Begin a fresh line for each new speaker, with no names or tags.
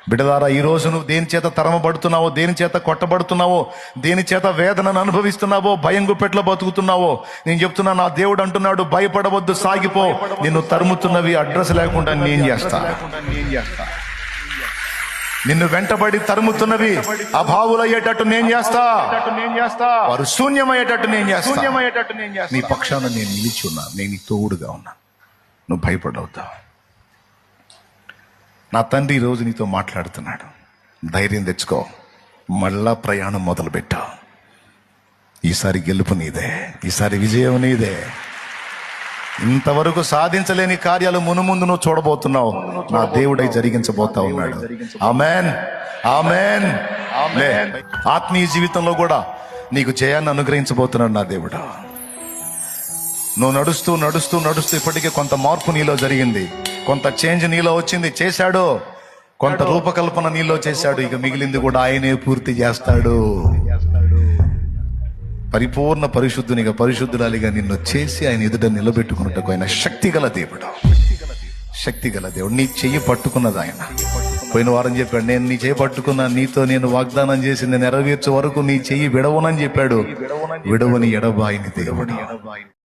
బిడ్డలారా, ఈ రోజు నువ్వు దేని చేత తరమబడుతున్నావో, దేని చేత కొట్టబడుతున్నావో, దేని చేత వేదనను అనుభవిస్తున్నావో, భయం గుప్పెట్లో బతుకుతున్నావో, నేను చెప్తున్నా, నా దేవుడు అంటున్నాడు, భయపడవద్దు, సాగిపో. నిన్ను తరుముతున్నవి అడ్రస్ లేకుండా నేను చేస్తా. నిన్ను వెంటబడి తరుముతున్నవి అభావులయ్యేటట్టు నేను చేస్తా. వారు శూన్యమయ్యేటట్టు నేను చేస్తా. నీ పక్షాన నేను నిలిచి ఉన్నా, నేను నీ తోడుగా ఉన్నా. నువ్వు భయపడవద్దా. నా తండ్రి ఈరోజు నీతో మాట్లాడుతున్నాడు. ధైర్యం తెచ్చుకో, మళ్ళా ప్రయాణం మొదలు పెట్టావు. ఈసారి గెలుపు నీదే, ఈసారి విజయం నీదే. ఇంతవరకు సాధించలేని కార్యాలు మునుముందు నువ్వు చూడబోతున్నావు. నా దేవుడై జరిగించబోతా ఉన్నాడు. ఆమేన్, ఆమేన్, ఆమేన్. ఆత్మీయ జీవితంలో కూడా నీకు జయాన్ని అనుగ్రహించబోతున్నాడు నా దేవుడు. నువ్వు నడుస్తూ నడుస్తూ నడుస్తూ ఇప్పటికే కొంత మార్పు నీలో జరిగింది, కొంత చేంజ్ నీలో వచ్చింది, చేశాడు. కొంత రూపకల్పన నీలో చేశాడు. ఇక మిగిలింది కూడా ఆయనే పూర్తి చేస్తాడు. పరిపూర్ణ పరిశుద్ధునిగా, పరిశుద్ధురాలిగా నిన్ను చేసి ఆయన ఎదుట నిలబెట్టుకున్నట్టుకు ఆయన శక్తిగల దేవుడు, శక్తిగల దేవుడు. నీ చెయ్యి పట్టుకున్నది ఆయన. పోయిన వారం చెప్పాడు, నేను నీ చెయ్యి పట్టుకున్నా, నీతో నేను వాగ్దానం చేసింది నెరవేర్చే వరకు నీ చెయ్యి విడవనని చెప్పాడు. విడవని ఎడబాయిని దేవుడు.